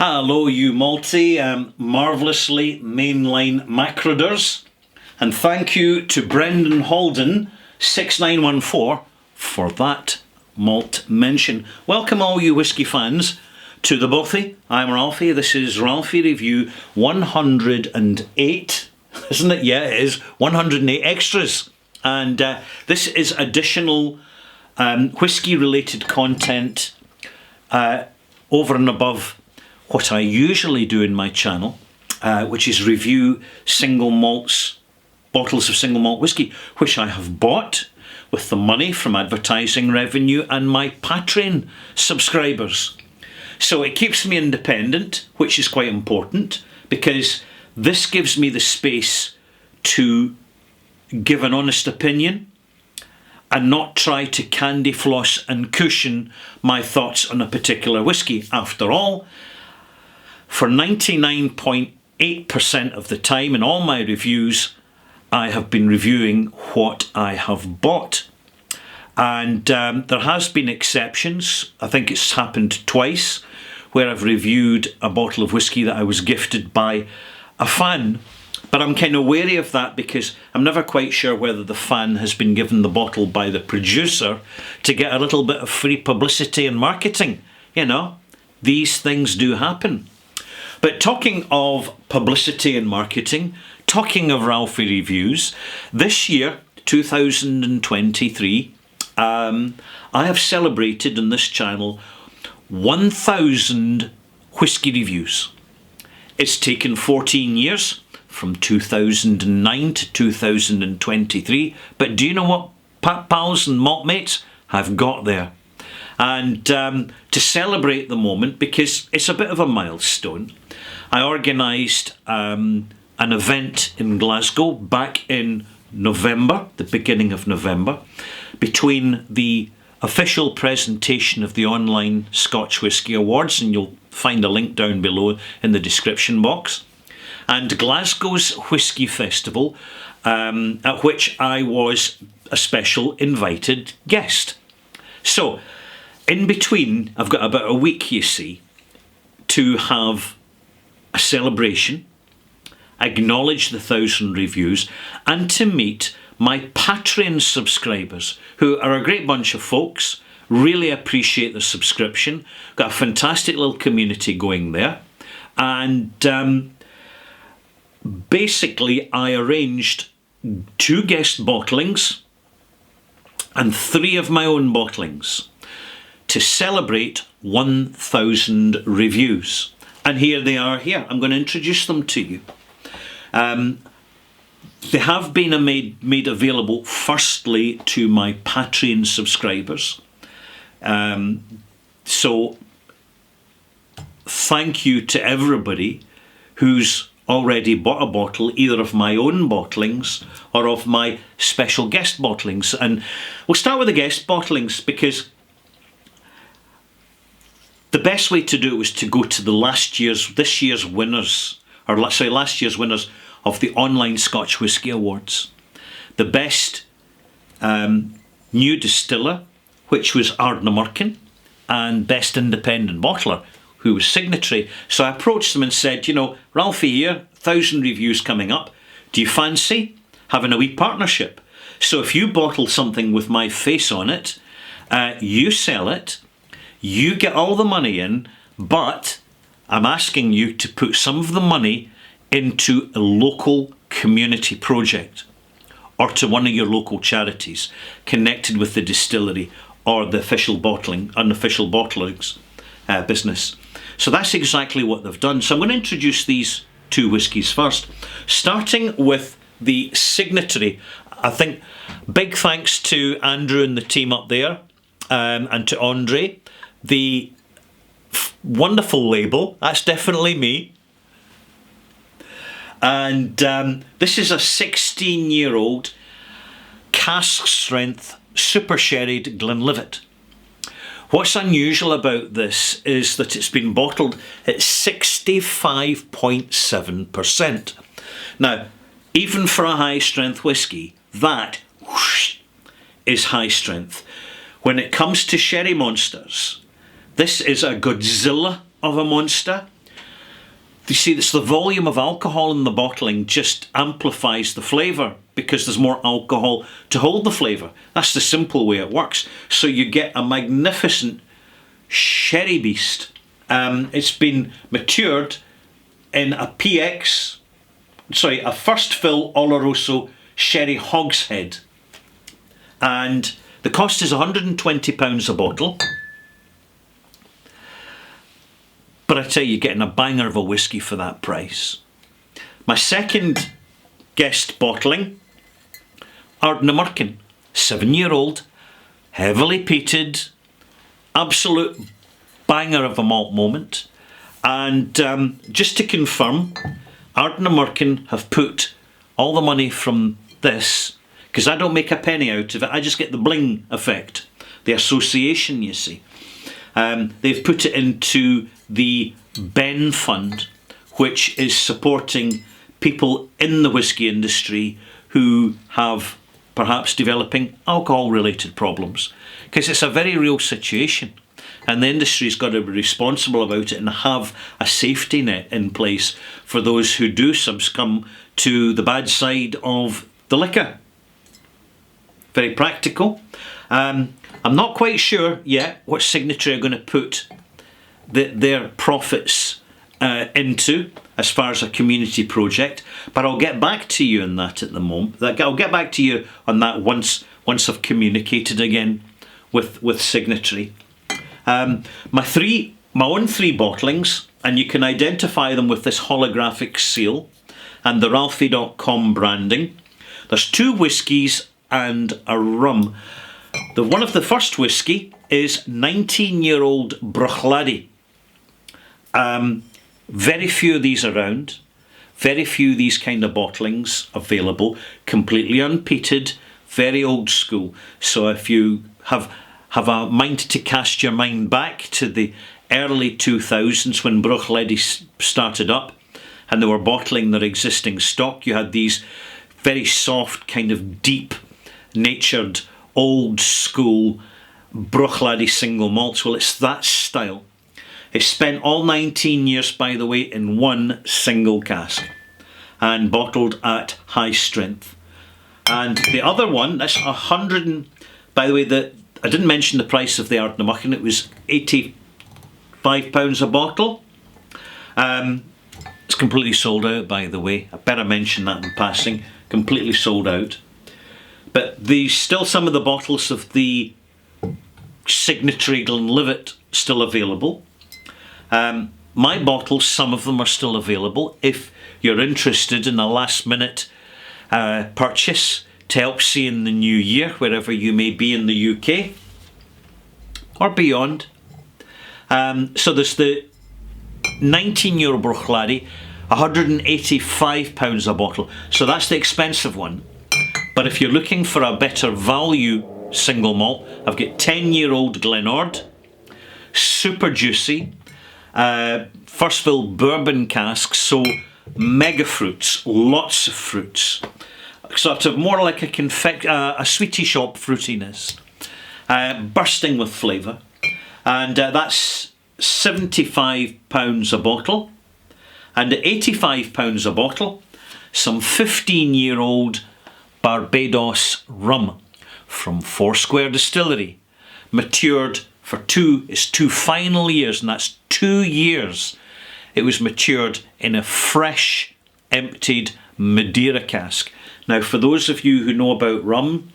Hello, you marvellously mainline macroders, and thank you to Brendan Holden 6914 for that malt mention. Welcome all you whisky fans to the Bothy. I'm Ralphie. This is Ralphie Review 108, isn't it? Yeah, it is 108 extras, and this is additional whisky related content over and above what I usually do in my channel, which is review single malts, bottles of single malt whisky, which I have bought with the money from advertising revenue and my Patreon subscribers. So it keeps me independent, which is quite important, because this gives me the space to give an honest opinion and not try to candy floss and cushion my thoughts on a particular whisky. After all, for 99.8% of the time in all my reviews, I have been reviewing what I have bought. And there has been exceptions. I think it's happened twice where I've reviewed a bottle of whisky that I was gifted by a fan. But I'm kind of wary of that because I'm never quite sure whether the fan has been given the bottle by the producer to get a little bit of free publicity and marketing. You know, these things do happen. But talking of publicity and marketing, talking of Ralphie Reviews, this year, 2023, I have celebrated on this channel 1,000 whisky reviews. It's taken 14 years, from 2009 to 2023, but do you know what, pals and malt mates, I've got there. And to celebrate the moment, because it's a bit of a milestone, I organised an event in Glasgow back in November, the beginning of November, between the official presentation of the online Scotch Whisky Awards, and you'll find a link down below in the description box, and Glasgow's Whisky Festival, at which I was a special invited guest. So, in between, I've got about a week, you see, to have a celebration, acknowledge the 1,000 reviews, and to meet my Patreon subscribers, who are a great bunch of folks. Really appreciate the subscription. Got a fantastic little community going there. And basically, I arranged 2 guest bottlings and 3 of my own bottlings to celebrate 1,000 reviews. And here they are here. I'm going to introduce them to you. They have been made available firstly to my Patreon subscribers. So thank you to everybody who's already bought a bottle, either of my own bottlings or of my special guest bottlings. And we'll start with the guest bottlings, because the best way to do it was to go to last year's winners of the online Scotch Whisky Awards. The best new distiller, which was Ardnamurchan, and best independent bottler, who was Signatory. So I approached them and said, you know, Ralphie here, 1,000 reviews coming up. Do you fancy having a wee partnership? So if you bottle something with my face on it, you sell it, you get all the money in, but I'm asking you to put some of the money into a local community project or to one of your local charities connected with the distillery or the official bottling, unofficial bottlings business. So that's exactly what they've done. So I'm going to introduce these 2 whiskies first, starting with the Signatory. I think big thanks to Andrew and the team up there, and to Andre. The wonderful label, that's definitely me. And this is a 16-year-old cask strength super sherried Glenlivet. What's unusual about this is that it's been bottled at 65.7%. Now, even for a high strength whisky, that whoosh, is high strength. When it comes to sherry monsters, this is a Godzilla of a monster. You see, it's the volume of alcohol in the bottling just amplifies the flavour because there's more alcohol to hold the flavour. That's the simple way it works. So you get a magnificent sherry beast. It's been matured in a first fill Oloroso sherry hogshead. And the cost is £120 a bottle. But I tell you, you're getting a banger of a whisky for that price. My second guest bottling, Ardnamurchan, 7-year-old, heavily peated, absolute banger of a malt moment. And just to confirm, Ardnamurchan have put all the money from this, because I don't make a penny out of it, I just get the bling effect, the association, you see. They've put it into the Ben Fund, which is supporting people in the whisky industry who have perhaps developing alcohol-related problems, because it's a very real situation, and the industry's got to be responsible about it and have a safety net in place for those who do succumb to the bad side of the liquor. Very practical. I'm not quite sure yet what Signatory are going to put their profits into as far as a community project, but I'll get back to you on that at the moment. I'll get back to you on that once I've communicated again with Signatory. My own three bottlings, and you can identify them with this holographic seal and the Ralphie.com branding. There's 2 whiskies and a rum. One of the first whisky is 19-year-old Bruichladdich. Very few of these around, very few of these kind of bottlings available, completely unpeated, very old school. So if you have a mind to cast your mind back to the early 2000s when Bruichladdich started up and they were bottling their existing stock, you had these very soft, kind of deep natured, old school Bruichladdich single malts. Well, it's that style. It's spent all 19 years, by the way, in one single cask and bottled at high strength. And the other one, that's 100 and, by the way, I didn't mention the price of the Ardnamurchan, it was £85 a bottle. It's completely sold out, by the way. I better mention that in passing. Completely sold out. But still some of the bottles of the Signatory Glenlivet still available. My bottles, some of them are still available. If you're interested in a last minute purchase to help see in the new year, wherever you may be in the UK or beyond. So there's the 19-year-old Bruichladdich, £185 a bottle. So that's the expensive one. But if you're looking for a better value single malt, I've got 10-year-old Glenord, super juicy, first fill bourbon casks, so mega fruits, lots of fruits, sort of more like a sweetie shop fruitiness, bursting with flavour, and that's £75 a bottle. And at £85 a bottle, some 15-year-old Barbados rum from Foursquare Distillery, matured for two final years, and that's 2 years. It was matured in a fresh, emptied Madeira cask. Now, for those of you who know about rum,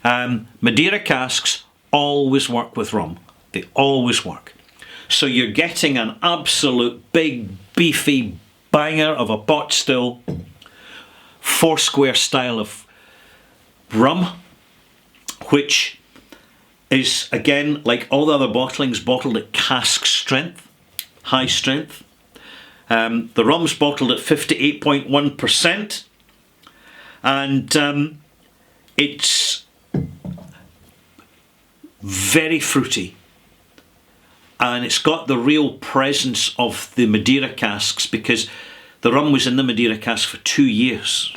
Madeira casks always work with rum. They always work. So you're getting an absolute big, beefy banger of a pot still, Foursquare style of rum, which is, again, like all the other bottlings, bottled at cask strength, high strength. The rum's bottled at 58.1%, and it's very fruity, and it's got the real presence of the Madeira casks, because the rum was in the Madeira cask for 2 years.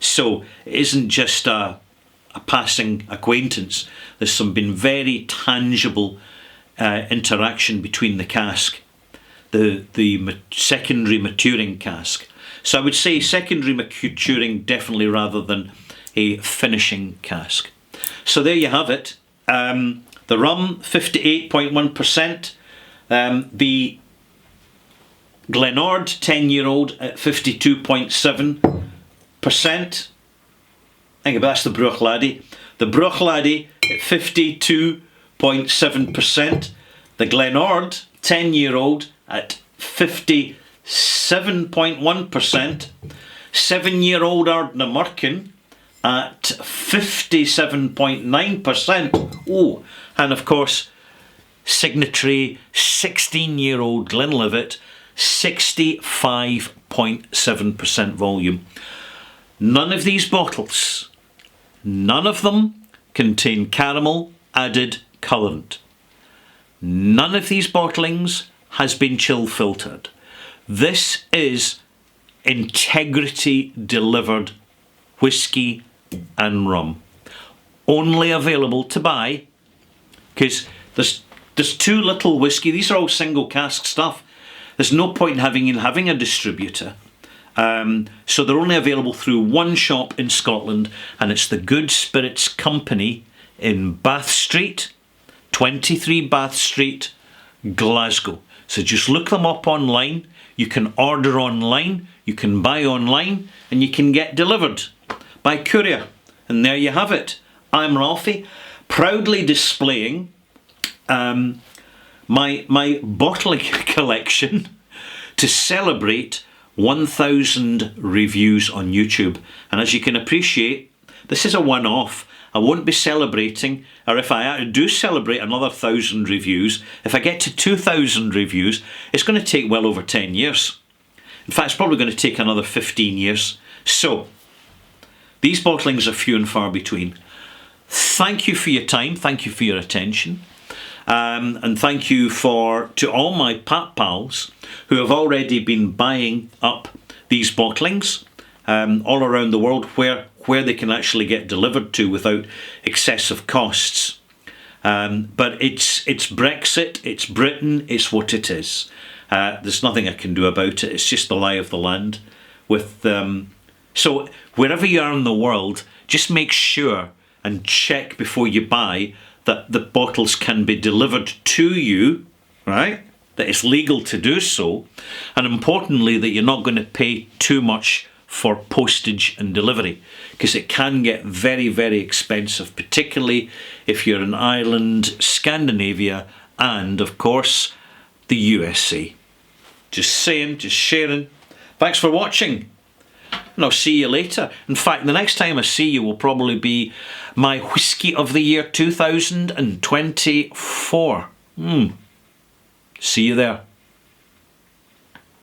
So it isn't just a passing acquaintance. There's been very tangible interaction between the cask. secondary maturing cask. So I would say secondary maturing definitely, rather than a finishing cask. So there you have it. The rum, 58.1%. The Glenord 10-year-old at 52.7%. I think that's the Bruichladdich. The Bruichladdich at 52.7%. The Glenord 10-year-old at 57.1%. 7-year-old Ardnamurchan at 57.9%. Oh, and of course, signatory 16-year-old Glenlivet, 65.7% volume. None of these bottles, none of them contain caramel added colourant. None of these bottlings has been chill filtered. This is integrity delivered whisky and rum. Only available to buy, because there's too little whisky. These are all single cask stuff. There's no point in having a distributor. So they're only available through one shop in Scotland, and it's the Good Spirits Company in Bath Street, 23 Bath Street, Glasgow. So just look them up online. You can order online, you can buy online, and you can get delivered by courier. And there you have it. I'm Ralphie, proudly displaying my bottling collection to celebrate 1,000 reviews on YouTube. And as you can appreciate, this is a one-off. I won't be celebrating, or if I do celebrate another 1,000 reviews, if I get to 2,000 reviews, it's going to take well over 10 years. In fact, it's probably going to take another 15 years. So, these bottlings are few and far between. Thank you for your time. Thank you for your attention. And thank you to all my Pat pals who have already been buying up these bottlings all around the world, where they can actually get delivered to without excessive costs. But it's Brexit, it's Britain, it's what it is. There's nothing I can do about it. It's just the lie of the land. So wherever you are in the world, just make sure and check before you buy that the bottles can be delivered to you, right? That it's legal to do so. And importantly, that you're not going to pay too much for postage and delivery, because it can get very, very expensive, particularly if you're in Ireland, Scandinavia, and of course, the USA. Just saying, just sharing. Thanks for watching, and I'll see you later. In fact, the next time I see you will probably be my Whisky of the Year 2024. See you there.